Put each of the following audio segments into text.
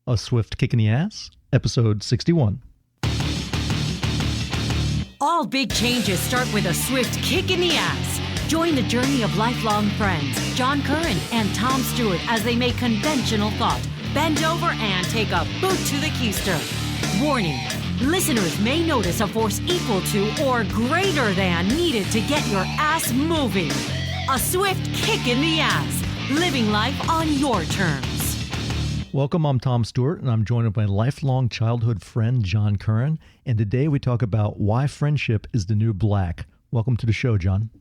A Swift Kick in the Ass, episode 61. All big changes start with a swift kick in the ass. Join the journey of lifelong friends, John Curren and Tom Stewart, as they make conventional thought bend over and take a boot to the keister. Warning, listeners may notice a force equal to or greater than needed to get your ass moving. A swift kick in the ass, living life on your terms. Welcome, I'm Tom Stewart, and I'm joined by my lifelong childhood friend, John Curren, and today we talk about why friendship is the new black. Welcome to the show, John.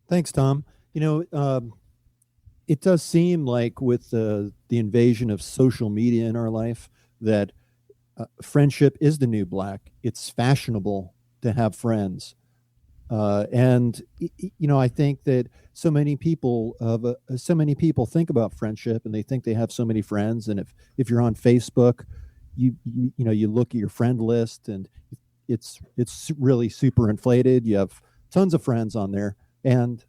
Thanks, Tom. It does seem like with the invasion of social media in our life that friendship is the new black. It's fashionable to have friends. I think that so many people think about friendship and they think they have so many friends. And if you're on Facebook, you look at your friend list and it's really super inflated. You have tons of friends on there. And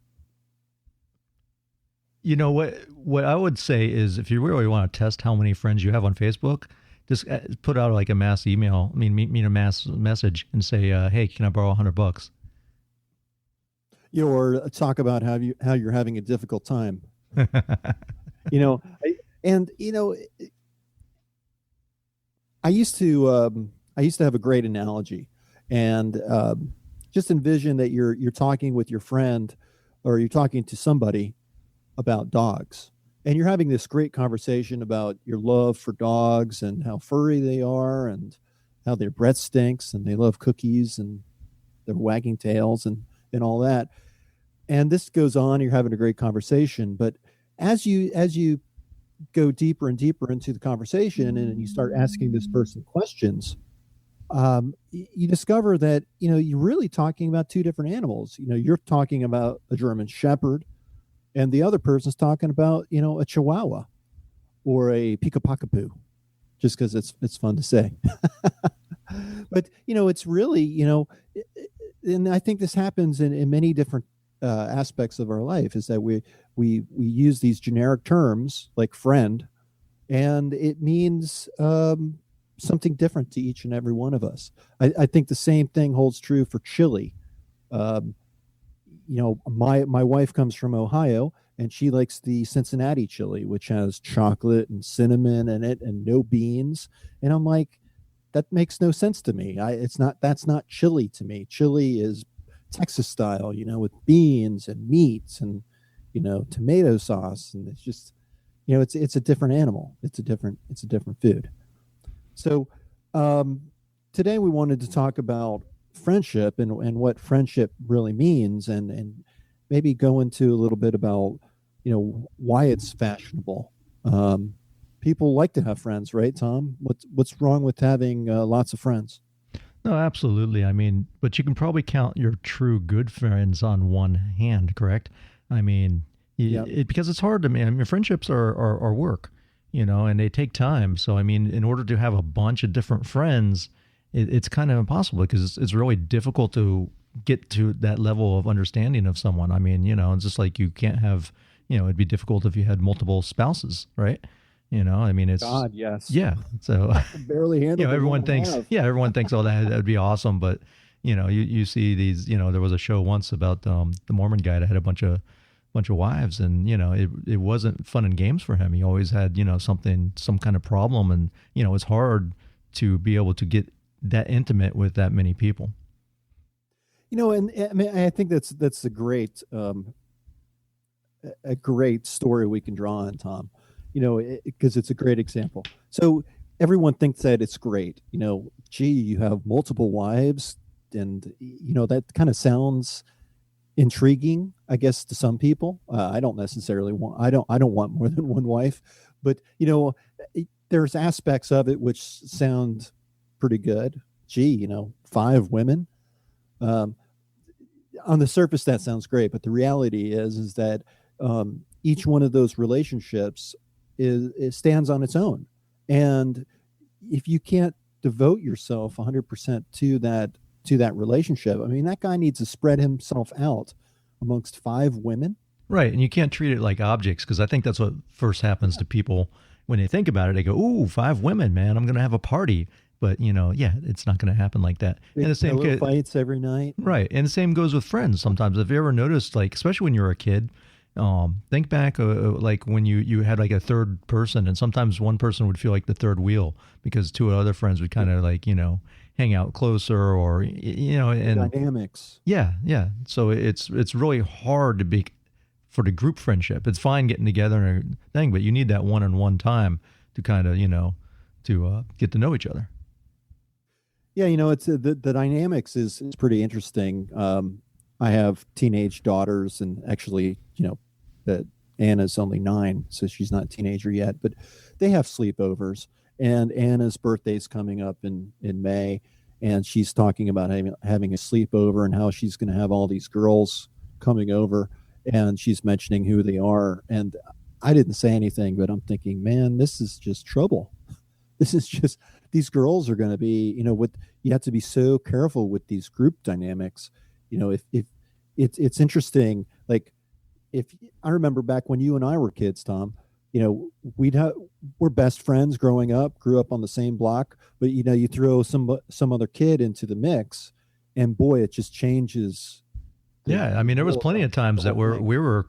you know what I would say is, if you really want to test how many friends you have on Facebook, just put out like a mass email. A mass message and say, "Hey, can I borrow $100?" Or talk about how you're having a difficult time. I used to have a great analogy, and just envision that you're talking with your friend, or you're talking to somebody about dogs, and you're having this great conversation about your love for dogs and how furry they are and how their breath stinks and they love cookies and they're wagging tails and all that. And this goes on, you're having a great conversation, but as you go deeper and deeper into the conversation and you start asking this person questions, you discover that, you're really talking about two different animals. You're talking about a German Shepherd, and the other person's talking about, a Chihuahua or a Pickapacapoo, just because it's fun to say. But, it's really, and I think this happens in many different aspects of our life, is that we use these generic terms like friend, and it means something different to each and every one of us. I think the same thing holds true for chili. My wife comes from Ohio, and she likes the Cincinnati chili, which has chocolate and cinnamon in it and no beans. And I'm like, that makes no sense to me. That's not chili to me. Chili is Texas style, with beans and meats and, tomato sauce. And it's just, it's a different animal. It's a different food. So today we wanted to talk about friendship and what friendship really means, and maybe go into a little bit about, why it's fashionable. People like to have friends, right, Tom? What's wrong with having lots of friends? No, absolutely. But you can probably count your true good friends on one hand, correct? Because it's hard to me. Friendships are work, and they take time. So, in order to have a bunch of different friends, it's kind of impossible, because it's really difficult to get to that level of understanding of someone. It's just like you can't have, it'd be difficult if you had multiple spouses, right? It's God, yes. Yeah. So I can barely handle everyone thinks, oh, that'd be awesome. But, you see these, there was a show once about the Mormon guy that had a bunch of wives, and, it wasn't fun and games for him. He always had, some kind of problem. And, it's hard to be able to get that intimate with that many people. I think that's a great story we can draw on, Tom. Because it's a great example. So everyone thinks that it's great. You have multiple wives, and that kind of sounds intriguing, I guess, to some people. I don't necessarily want. I don't want more than one wife, but there's aspects of it which sound pretty good. 5 women. On the surface, that sounds great, but the reality is that each one of those relationships it stands on its own. And if you can't devote yourself 100% to that relationship, that guy needs to spread himself out amongst 5 women. Right. And you can't treat it like objects, because I think that's what first happens to people when they think about it, they go, "Ooh, 5 women, man! I'm gonna have a party." But yeah, it's not gonna happen like that. And Big the same pillow kid, fights every night. right? And the same goes with friends. Sometimes, if you ever noticed, like especially when you were a kid, think back, like when you had like a third person, and sometimes one person would feel like the third wheel because two other friends would kind of like hang out closer, or and Dynamics. yeah, yeah. So it's really hard to be for the group friendship. It's fine getting together and a thing, but you need that one-on-one time to kind of to get to know each other. Yeah, it's the dynamics is pretty interesting. I have teenage daughters, and actually, that Anna's only 9, so she's not a teenager yet. But they have sleepovers, and Anna's birthday's coming up in May, and she's talking about having a sleepover and how she's going to have all these girls coming over, and she's mentioning who they are. And I didn't say anything, but I'm thinking, man, this is just trouble. This is just these girls are going to be, what you have to be so careful with these group dynamics. If it's interesting, like if I remember back when you and I were kids, Tom, we're best friends growing up, grew up on the same block, but you throw some other kid into the mix, and boy, it just changes. Yeah, I mean, there was plenty of times that we were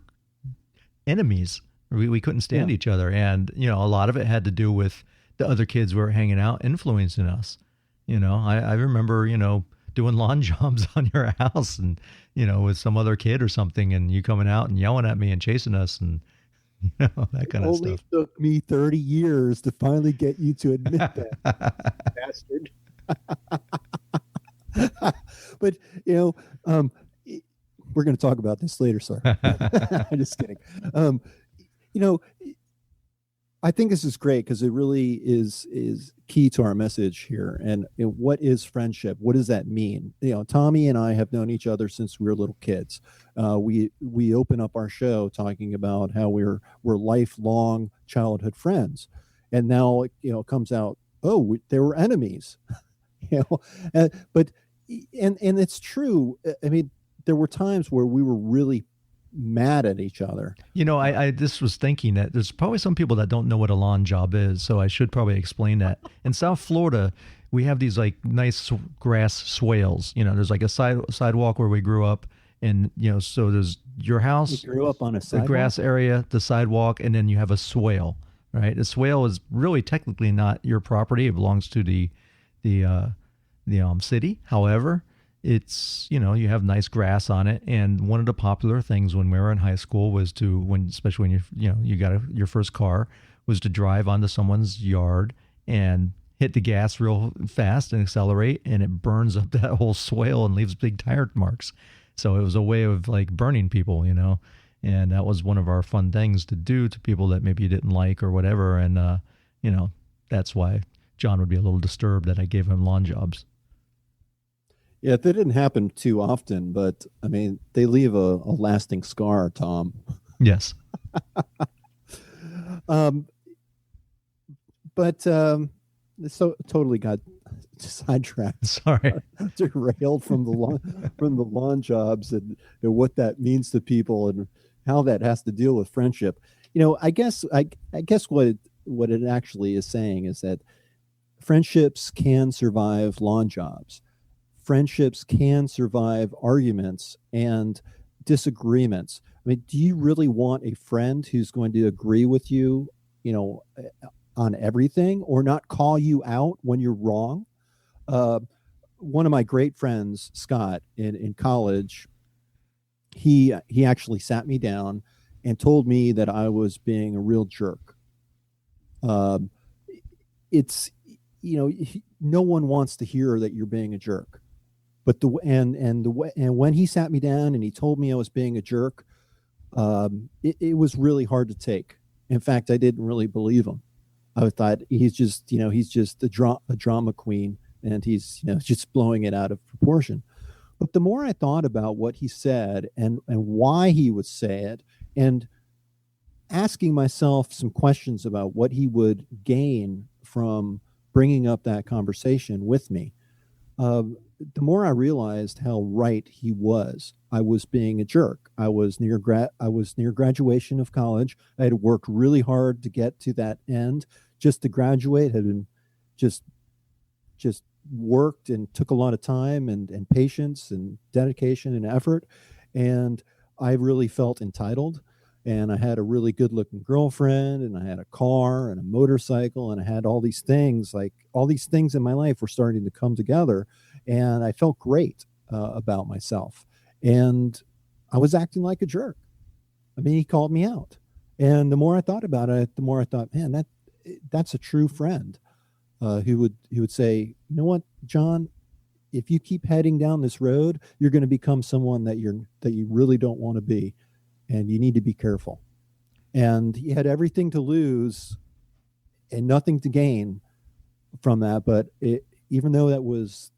enemies. We couldn't stand each other, and a lot of it had to do with the other kids were hanging out, influencing us. I remember, doing lawn jobs on your house and, with some other kid or something, and you coming out and yelling at me and chasing us and, that kind of stuff. It took me 30 years to finally get you to admit that, bastard. But, we're going to talk about this later, sir. I'm just kidding. I think this is great because it really is key to our message here. And what is friendship? What does that mean? Tommy and I have known each other since we were little kids. We open up our show talking about how we're lifelong childhood friends, and now it comes out, they were enemies. But it's true. I mean, there were times where we were really mad at each other. I just was thinking that there's probably some people that don't know what a lawn job is, so I should probably explain that. In South Florida, we have these like nice grass swales. There's like a sidewalk where we grew up, and so there's your house. You grew up on a sidewalk? The grass area, the sidewalk, and then you have a swale. Right, the swale is really technically not your property; it belongs to the city. However, it's you have nice grass on it, and one of the popular things when we were in high school was especially when you got your first car, was to drive onto someone's yard and hit the gas real fast and accelerate, and it burns up that whole swale and leaves big tire marks. So it was a way of like burning people, and that was one of our fun things to do to people that maybe you didn't like or whatever. And that's why John would be a little disturbed that I gave him lawn jobs. Yeah, that didn't happen too often, but I mean, they leave a lasting scar, Tom. Yes. So totally got sidetracked. Sorry, derailed from the lawn jobs and what that means to people and how that has to deal with friendship. I guess what it actually is saying is that friendships can survive lawn jobs. Friendships can survive arguments and disagreements. I mean, do you really want a friend who's going to agree with you, on everything or not call you out when you're wrong? One of my great friends, Scott, in college, he actually sat me down and told me that I was being a real jerk. It's, no one wants to hear that you're being a jerk. But when he sat me down and he told me I was being a jerk, it was really hard to take. In fact, I didn't really believe him. I thought he's just a drama queen, and he's just blowing it out of proportion. But the more I thought about what he said and why he would say it, and asking myself some questions about what he would gain from bringing up that conversation with me, the more I realized how right he was, I was being a jerk. I was near graduation of college. I had worked really hard to get to that end. Just to graduate had been just just worked and took a lot of time and patience and dedication and effort. And I really felt entitled. And I had a really good looking girlfriend, and I had a car and a motorcycle, and I had all these things. Like all these things in my life were starting to come together, and I felt great about myself. And I was acting like a jerk. I mean, he called me out. And the more I thought about it, the more I thought, man, that's a true friend who would say, you know what, John, if you keep heading down this road, you're going to become someone that you really don't want to be, and you need to be careful. And he had everything to lose and nothing to gain from that. But even though that was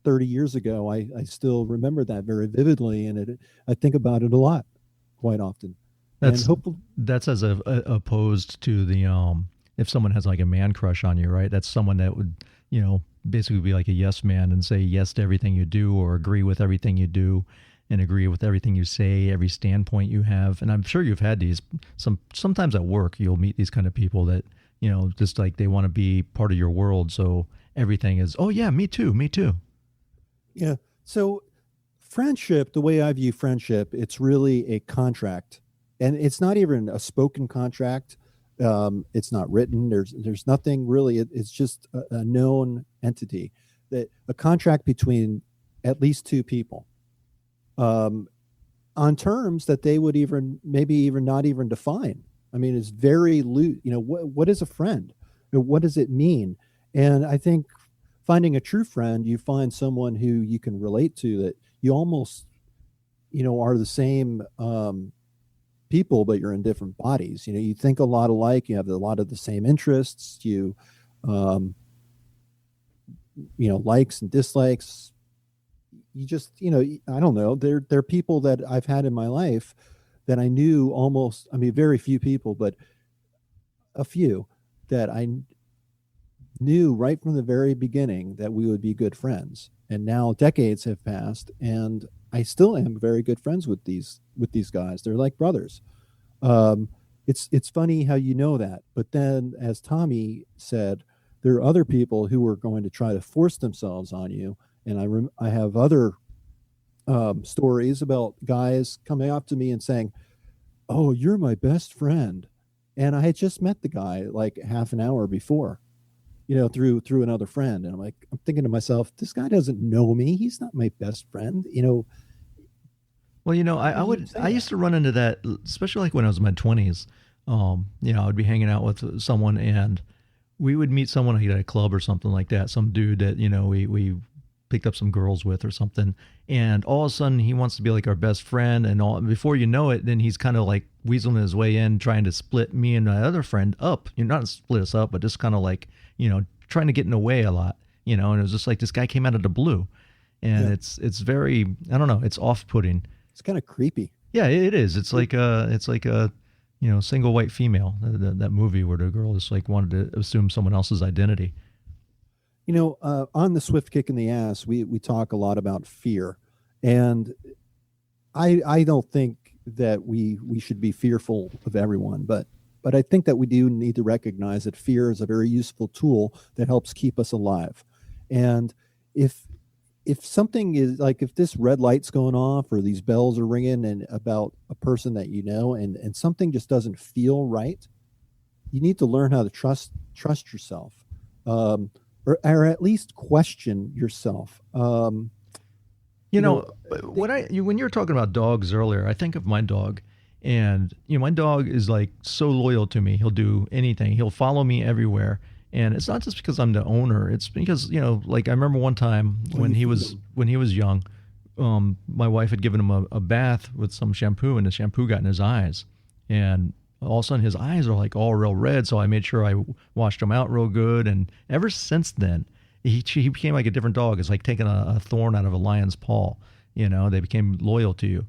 30 years ago, I still remember that very vividly, and I think about it a lot, quite often. That's as opposed to the if someone has like a man crush on you, right? That's someone that would, basically be like a yes man and say yes to everything you do, or agree with everything you do and agree with everything you say, every standpoint you have. And I'm sure you've had these sometimes at work, you'll meet these kind of people that, just like they want to be part of your world. So everything is, oh yeah, me too. Yeah. So friendship, the way I view friendship, it's really a contract, and it's not even a spoken contract. It's not written. There's nothing really. It's just a known entity, that a contract between at least two people, on terms that they would maybe even not even define. I mean, it's very loose. What is a friend? What does it mean? And I think finding a true friend, you find someone who you can relate to, that you almost, are the same people, but you're in different bodies. You think a lot alike, you have a lot of the same interests, likes and dislikes. You just, I don't know, they're people that I've had in my life that I knew very few people, but a few that I knew right from the very beginning that we would be good friends. And now decades have passed, and I still am very good friends with these guys. They're like brothers. It's funny how you know that. But then, as Tommy said, there are other people who are going to try to force themselves on you. And I have other stories about guys coming up to me and saying, "Oh, you're my best friend," and I had just met the guy like half an hour before, through another friend. And I'm thinking to myself, this guy doesn't know me. He's not my best friend. Well, I used to run into that, especially like when I was in my 20s. I would be hanging out with someone, and we would meet someone at a club or something like that. Some dude that, we picked up some girls with or something. And all of a sudden he wants to be like our best friend, and before you know it, then he's kind of like weaseling his way in, trying to split me and my other friend up. Not split us up, but just kind of like, trying to get in the way a lot, and it was just like this guy came out of the blue, and yeah. It's very, I don't know, it's off-putting. It's kind of creepy. Yeah, it is. It's like a single white female, that movie where the girl just like wanted to assume someone else's identity. On the Swift Kick in the Ass, we talk a lot about fear, and I don't think that we should be fearful of everyone, but I think that we do need to recognize that fear is a very useful tool that helps keep us alive. And if something is like, if this red light's going off or these bells are ringing and about a person that and something just doesn't feel right, you need to learn how to trust yourself, or at least question yourself. When you were talking about dogs earlier, I think of my dog. And, my dog is like so loyal to me. He'll do anything. He'll follow me everywhere. And it's not just because I'm the owner. It's because, like I remember one time when he was young, my wife had given him a bath with some shampoo, and the shampoo got in his eyes. And all of a sudden his eyes are like all real red. So I made sure I washed them out real good. And ever since then, he became like a different dog. It's like taking a thorn out of a lion's paw. They became loyal to you.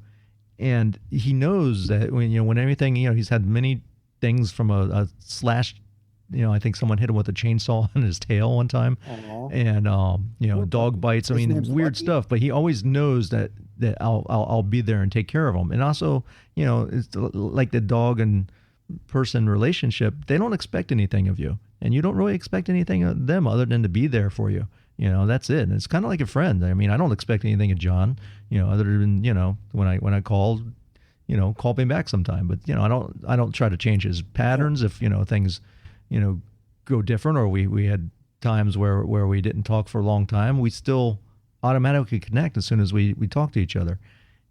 And he knows that when anything, he's had many things from a slashed I think someone hit him with a chainsaw on his tail one time. Aw. And dog bites. I His mean, name's weird Lucky? stuff. But he always knows that I'll be there and take care of him. And also, it's like the dog and person relationship. They don't expect anything of you, and you don't really expect anything of them other than to be there for you. That's it. And it's kind of like a friend. I mean, I don't expect anything of John. Other than when I call, call me back sometime. But I don't try to change his patterns if things go different, or we had times where we didn't talk for a long time. We still automatically connect as soon as we talk to each other.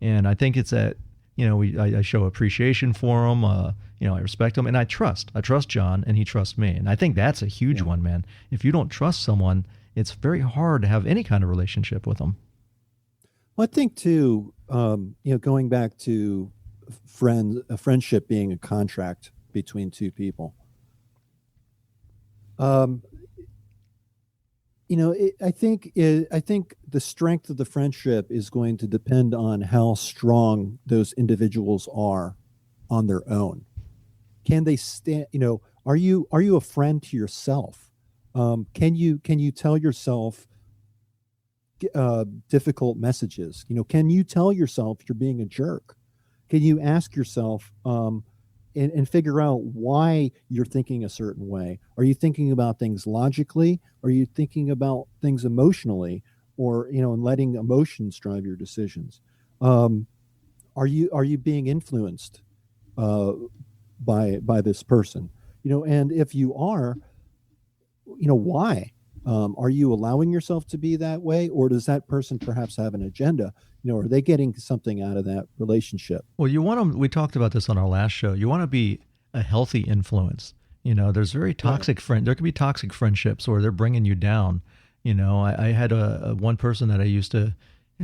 And I think it's that I show appreciation for him. I respect him, and I trust John, and he trusts me. And I think that's a huge one, man. If you don't trust someone, it's very hard to have any kind of relationship with them. Well, I think too, going back to a friendship being a contract between two people. I think the strength of the friendship is going to depend on how strong those individuals are on their own. Can they stand? Are you a friend to yourself? Can you tell yourself difficult messages? Can you tell yourself you're being a jerk? Can you ask yourself and figure out why you're thinking a certain way? Are you thinking about things logically? Are you thinking about things emotionally, or and letting emotions drive your decisions? Are you being influenced by this person? And if you are, why? Are you allowing yourself to be that way, or does that person perhaps have an agenda? Are they getting something out of that relationship? Well, we talked about this on our last show. You want to be a healthy influence. There's very toxic there can be toxic friendships where they're bringing you down. I had one person that I used to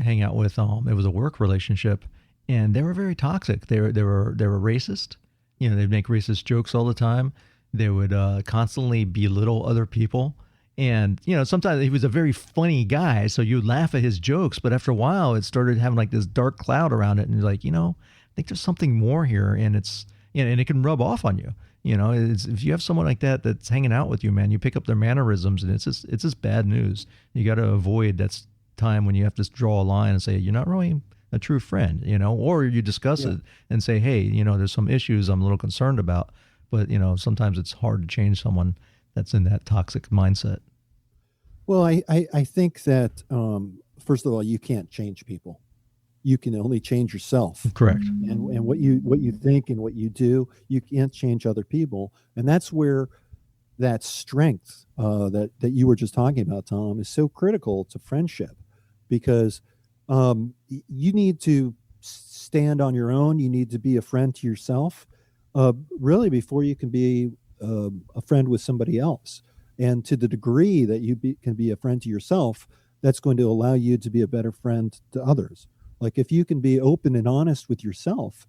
hang out with. It was a work relationship, and they were very toxic. They were racist. They'd make racist jokes all the time. They would constantly belittle other people. And, sometimes he was a very funny guy, so you laugh at his jokes, but after a while it started having like this dark cloud around it. And you're like, I think there's something more here, and it's, and it can rub off on you. If you have someone like that that's hanging out with you, man, you pick up their mannerisms, and it's just bad news. You got to avoid that time when you have to draw a line and say, you're not really a true friend, or you discuss it and say, hey, there's some issues I'm a little concerned about. But, sometimes it's hard to change someone that's in that toxic mindset. Well, I think that, first of all, you can't change people. You can only change yourself. Correct. And what you think and what you do, you can't change other people. And that's where that strength that you were just talking about, Tom, is so critical to friendship, because you need to stand on your own. You need to be a friend to yourself, really, before you can be a friend with somebody else. And to the degree that you can be a friend to yourself, that's going to allow you to be a better friend to others. Like if you can be open and honest with yourself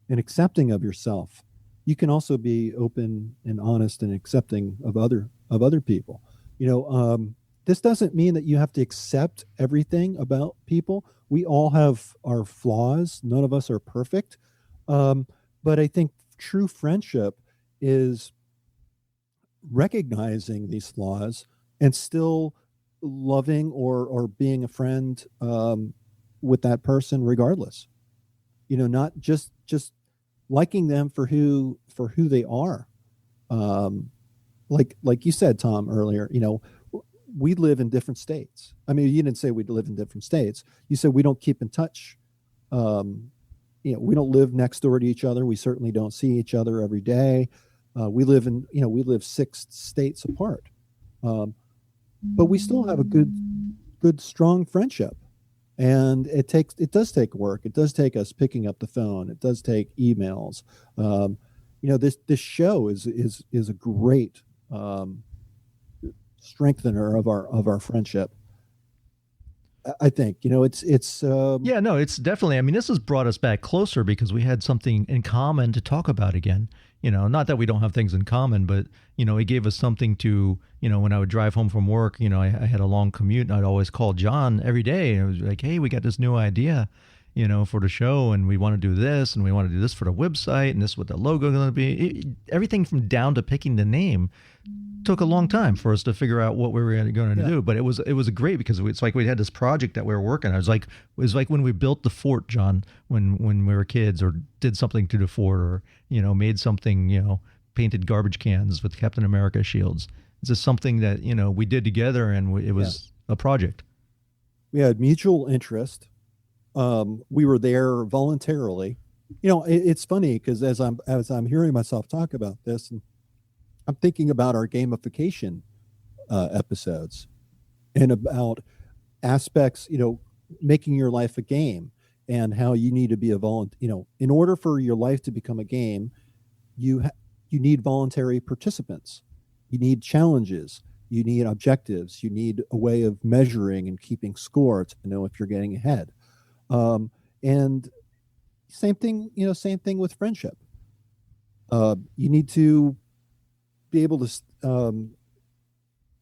and accepting of yourself, you can also be open and honest and accepting of other people. This doesn't mean that you have to accept everything about people. We all have our flaws. None of us are perfect. But I think true friendship is recognizing these flaws and still loving or being a friend with that person regardless. Not just liking them for who they are. Like you said, Tom, earlier, we live in different states. I mean, you didn't say we live in different states. You said we don't keep in touch. We don't live next door to each other. We certainly don't see each other every day. We live 6 states apart, but we still have a good, strong friendship. And it does take work. It does take us picking up the phone. It does take emails. This show is a great strengthener of our friendship. I think, it's yeah, no, it's definitely, I mean, this has brought us back closer because we had something in common to talk about again. Not that we don't have things in common, but, it gave us something to, when I would drive home from work, I had a long commute, and I'd always call John every day. And it was like, hey, we got this new idea. for the show, and we want to do this, and we want to do this for the website, and this is what the logo is going to be. Everything from down to picking the name took a long time for us to figure out what we were going to do. But it was great because it's like we had this project that we were working on. It was like when we built the fort, John, when we were kids, or did something to the fort, or made something, painted garbage cans with Captain America shields. It's just something that we did together, and it was a project. We had mutual interest. We were there voluntarily. It's funny because as I'm hearing myself talk about this, and I'm thinking about our gamification episodes, and about aspects, making your life a game, and how you need to be a volunteer. In order for your life to become a game, you need voluntary participants. You need challenges. You need objectives. You need a way of measuring and keeping score to know if you're getting ahead. And same thing with friendship. You need to be able to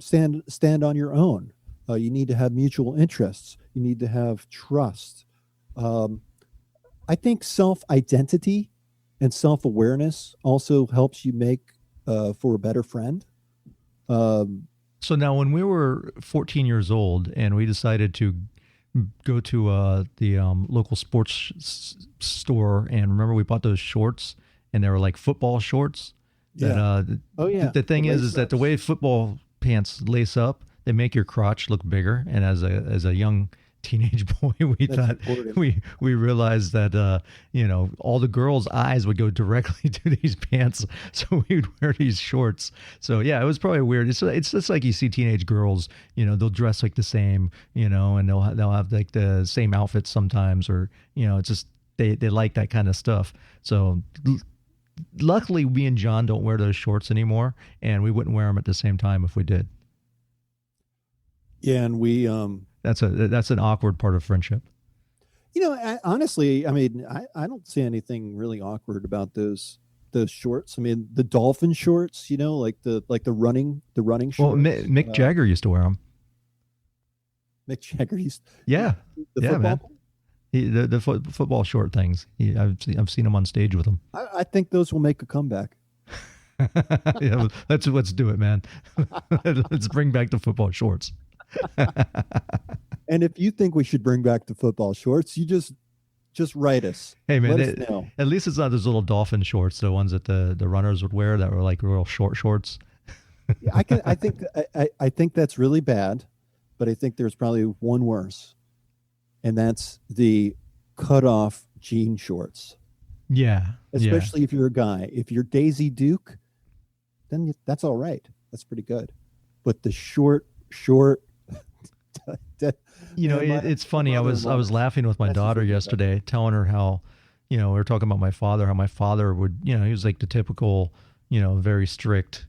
stand on your own. You need to have mutual interests. You need to have trust. I think self-identity and self-awareness also helps you make for a better friend. So now when we were 14 years old and we decided to go to the local sports store, and remember we bought those shorts, and they were like football shorts. That, The thing is that the way football pants lace up, they make your crotch look bigger. And as a young teenage boy, we realized that all the girls' eyes would go directly to these pants, so we'd wear these shorts. So yeah, it was probably weird. It's just like you see teenage girls, they'll dress like the same, and they'll have like the same outfits sometimes, or it's just they like that kind of stuff. So luckily, me and John don't wear those shorts anymore, and we wouldn't wear them at the same time if we did. Yeah, and we that's an awkward part of friendship. Honestly, I mean, I don't see anything really awkward about those shorts. I mean, the dolphin shorts, like the running shorts. Well, Mick Jagger used to wear them. Mick Jagger used. Yeah, man. The football short things. I've seen him on stage with them. I think those will make a comeback. Yeah, let's do it, man. Let's bring back the football shorts. And if you think we should bring back the football shorts, you just write us. Hey man, at least it's not those little dolphin shorts, the ones that the runners would wear that were like real short shorts. I think that's really bad, but I think there's probably one worse, and that's the cut off jean shorts. Yeah, especially if you're a guy. If you're Daisy Duke, then that's all right. That's pretty good. But the short. It's funny. I was laughing with my daughter yesterday, telling her how, we were talking about my father, how my father would, he was like the typical, very strict,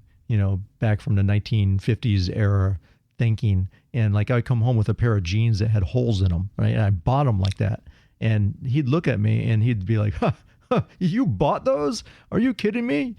back from the 1950s era thinking. And like I'd come home with a pair of jeans that had holes in them, right? And I bought them like that. And he'd look at me and he'd be like, you bought those? Are you kidding me?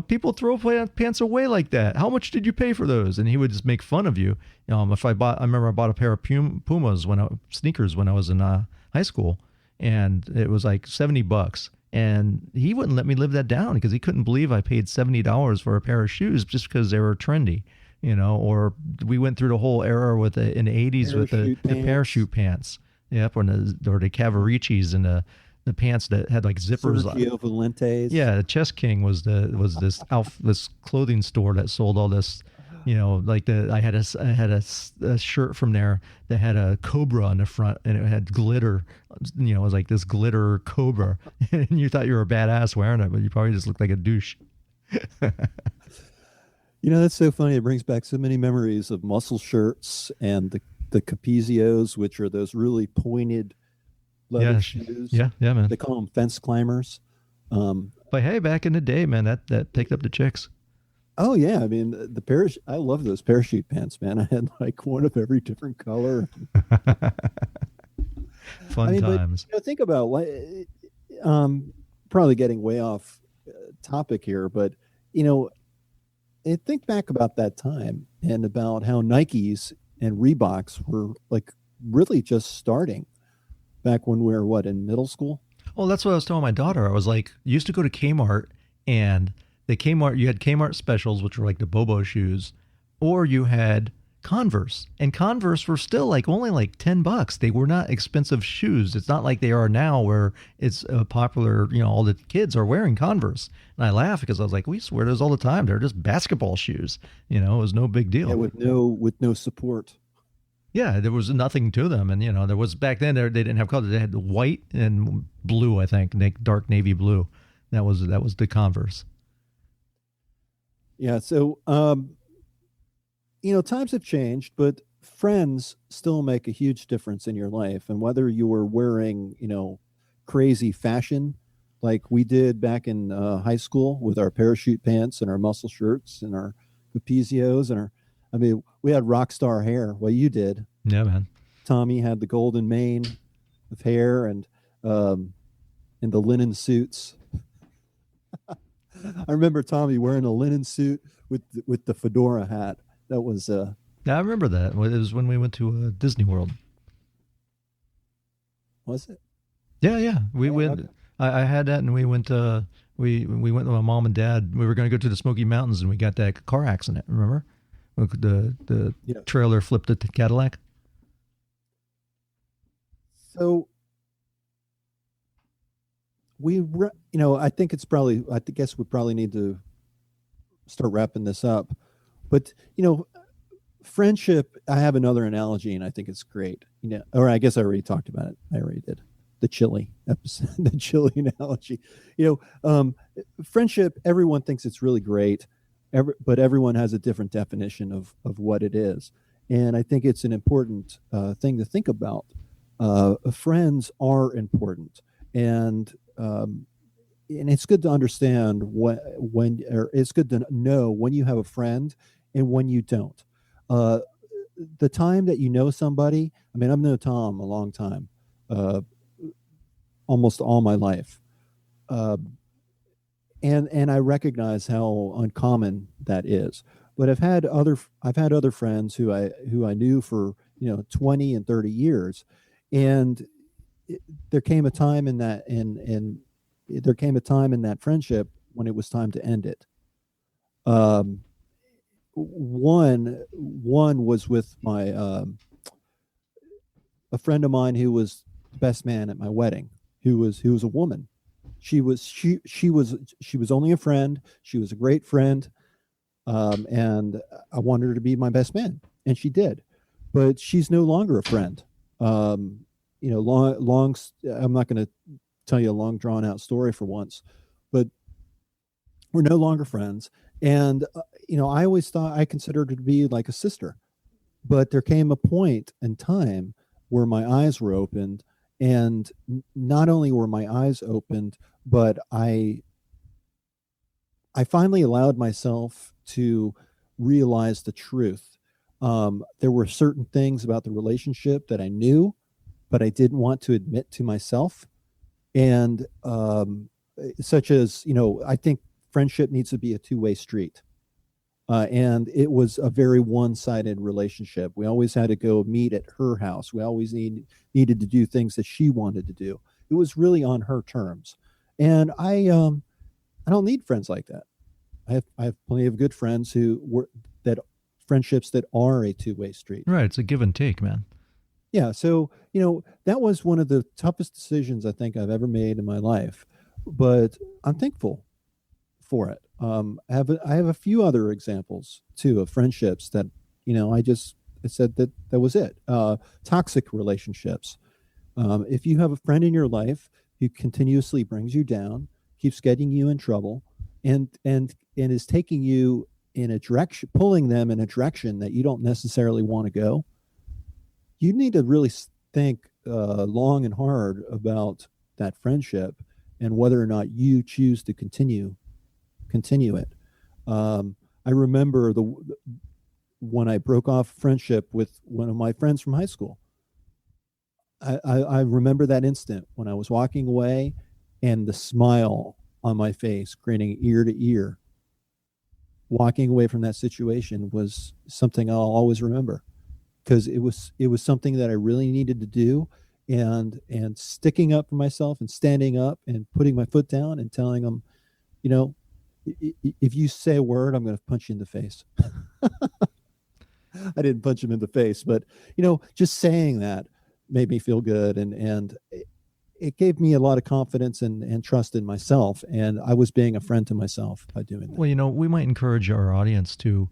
People throw pants away like that. How much did you pay for those? And he would just make fun of you. I remember I bought a pair of Pumas sneakers when I was in high school, and it was like $70. And he wouldn't let me live that down because he couldn't believe I paid $70 for a pair of shoes just because they were trendy, or we went through the whole era in the 80s with the parachute pants. Yep. Or the Cavaricis and the pants that had like zippers. Sergio Valentes. Yeah, the Chess King was this clothing store that sold all this, I had a shirt from there that had a cobra on the front and it had glitter, it was like this glitter cobra, and you thought you were a badass wearing it, but you probably just looked like a douche. That's so funny. It brings back so many memories of muscle shirts and the Capizios, which are those really pointed leather shoes. Yeah, man. They call them fence climbers. But hey, back in the day, man, that picked up the chicks. Oh yeah, I mean I love those parachute pants, man. I had like one of every different color. Fun times. But, think about probably getting way off topic here, but think back about that time and about how Nikes and Reeboks were like really just starting. back when we were what, in middle school? Well, that's what I was telling my daughter. I was like, used to go to Kmart, and the Kmart, you had Kmart specials, which were like the Bobo shoes, or you had Converse. And Converse were still like only like $10. They were not expensive shoes. It's not like they are now where it's popular, all the kids are wearing Converse. And I laugh because I was like, we used to wear those all the time. They're just basketball shoes. It was no big deal. Yeah, with no support. Yeah, there was nothing to them, and there was back then they didn't have color. They had white and blue, I think, dark navy blue. That was the Converse. Yeah, so times have changed, but friends still make a huge difference in your life. And whether you were wearing crazy fashion like we did back in high school with our parachute pants and our muscle shirts and our Capizios and we had rock star hair. Well, you did. Yeah, man. Tommy had the golden mane of hair and the linen suits. I remember Tommy wearing a linen suit with the fedora hat. That was Yeah, I remember that. It was when we went to Disney World. Was it? Yeah. We went. Okay. I had that, and we went. We went with my mom and dad. We were going to go to the Smoky Mountains, and we got that car accident. Remember? The trailer flipped the Cadillac. So I think it's probably. I guess we probably need to start wrapping this up. But friendship. I have another analogy, and I think it's great. Or I guess I already talked about it. I already did the chili episode, the chili analogy. Friendship. Everyone thinks it's really great. But everyone has a different definition of what it is. And I think it's an important thing to think about. Friends are important. And it's good to understand it's good to know when you have a friend and when you don't. The time that you know somebody, I've known Tom a long time, almost all my life. And I recognize how uncommon that is. But I've had other friends who I knew for 20 and 30 years, and there came a time in that friendship when it was time to end it. One was with a friend of mine who was the best man at my wedding, who was a woman. She was only a friend. She was a great friend, and I wanted her to be my best man, and she did. But she's no longer a friend. Long. I'm not going to tell you a long, drawn out story for once, but we're no longer friends. And I always thought I considered her to be like a sister, but there came a point in time where my eyes were opened. And not only were my eyes opened, but I finally allowed myself to realize the truth. There were certain things about the relationship that I knew, but I didn't want to admit to myself. And such as, I think friendship needs to be a two-way street. And it was a very one-sided relationship. We always had to go meet at her house. We always needed to do things that she wanted to do. It was really on her terms. And I don't need friends like that. I have plenty of good friends friendships that are a two-way street. Right. It's a give and take, man. Yeah. So, that was one of the toughest decisions I think I've ever made in my life, but I'm thankful for it. I have a few other examples too of friendships that, I said that was it. Toxic relationships. If you have a friend in your life who continuously brings you down, keeps getting you in trouble, and is taking you in a direction, pulling them in a direction that you don't necessarily want to go, you need to really think long and hard about that friendship and whether or not you choose to continue it. I remember when I broke off friendship with one of my friends from high school. I remember that instant when I was walking away and the smile on my face, grinning ear to ear. Walking away from that situation was something I'll always remember, because it was something that I really needed to do, and sticking up for myself and standing up and putting my foot down and telling them, you know, if you say a word, I'm going to punch you in the face. I didn't punch him in the face, but, you know, just saying that made me feel good. And it gave me a lot of confidence and trust in myself. And I was being a friend to myself by doing that. Well, you know, we might encourage our audience to,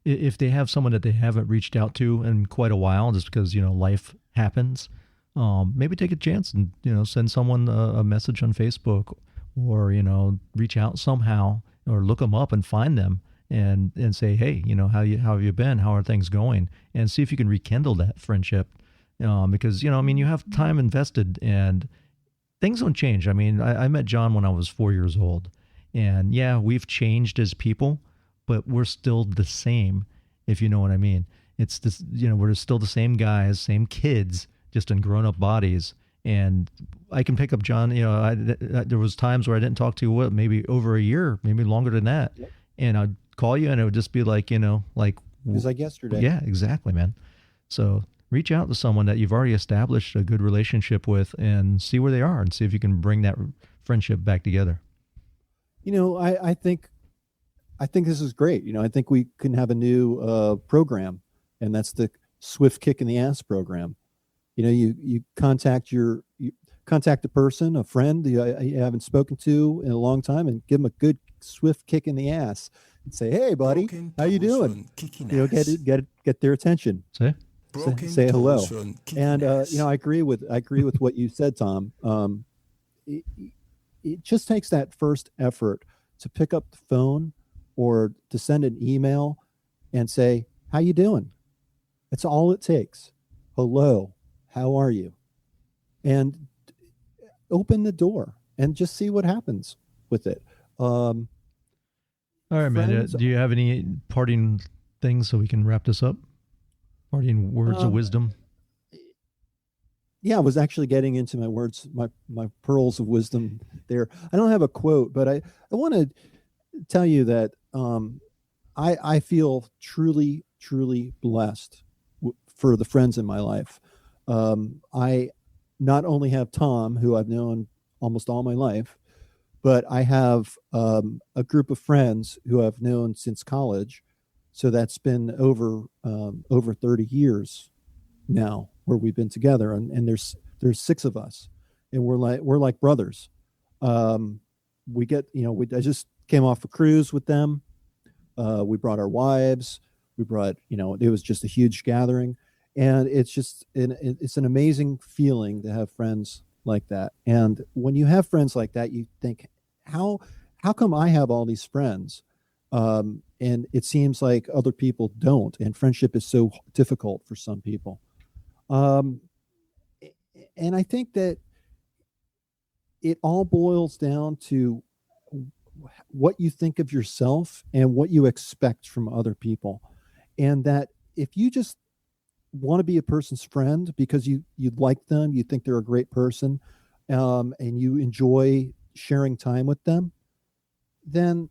if they have someone that they haven't reached out to in quite a while, just because, you know, life happens, maybe take a chance and, you know, send someone a message on Facebook, or, you know, reach out somehow, or look them up and find them and say, hey, you know, how have you been? How are things going? And see if you can rekindle that friendship. Because, you know, I mean, you have time invested and things don't change. I mean, I met John when I was 4 years old, and yeah, we've changed as people, but we're still the same, if you know what I mean. It's this, you know, we're still the same guys, same kids, just in grown-up bodies. And I can pick up John, you know, there was times where I didn't talk to you, maybe over a year, maybe longer than that. Yep. And I'd call you and it would just be like, you know, like. It was like yesterday. Yeah, exactly, man. So reach out to someone that you've already established a good relationship with and see where they are and see if you can bring that friendship back together. You know, I think this is great. You know, I think we can have a new program, and that's the Swift Kick in the Ass program. You know, you contact a person, a friend you haven't spoken to in a long time, and give them a good swift kick in the ass and say, "Hey, buddy, how you doing?" You know, get their attention. Say hello. And you know, I agree with what you said, Tom. It just takes that first effort to pick up the phone or to send an email and say, "How you doing?" That's all it takes. Hello. How are you? And open the door and just see what happens with it. All right, man. Do you have any parting things so we can wrap this up? Parting words of wisdom? Yeah, I was actually getting into my words, my pearls of wisdom there. I don't have a quote, but I want to tell you that I feel truly, truly blessed for the friends in my life. I not only have Tom, who I've known almost all my life, but I have a group of friends who I've known since college. So that's been over 30 years now where we've been together, and there's 6 of us, and we're like brothers. We get, you know, I just came off a cruise with them. We brought our wives. We brought, you know, it was just a huge gathering. And it's an amazing feeling to have friends like that. And when you have friends like that, you think, how come I have all these friends? And it seems like other people don't. And friendship is so difficult for some people. And I think that it all boils down to what you think of yourself and what you expect from other people. And that if you just want to be a person's friend because you like them, you think they're a great person, and you enjoy sharing time with them, then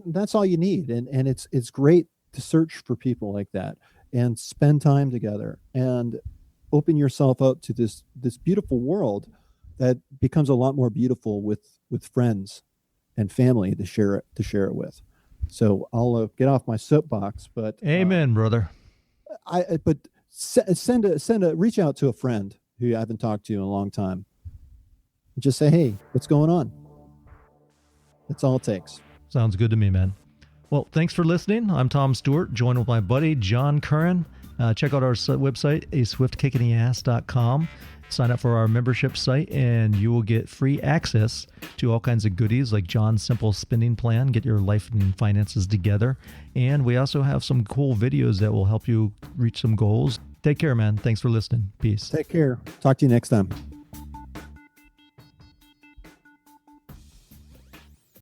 that's all you need. And it's great to search for people like that and spend time together and open yourself up to this beautiful world that becomes a lot more beautiful with friends and family to share it with. So I'll get off my soapbox, but amen, brother. Reach out to a friend who you haven't talked to in a long time. Just say, hey, what's going on? That's all it takes. Sounds good to me, man. Well, thanks for listening. I'm Tom Stewart, joined with my buddy, John Curren. Check out our website, aswiftkickintheass.com. Sign up for our membership site, and you will get free access to all kinds of goodies like John's simple spending plan, get your life and finances together. And we also have some cool videos that will help you reach some goals. Take care, man. Thanks for listening. Peace. Take care. Talk to you next time.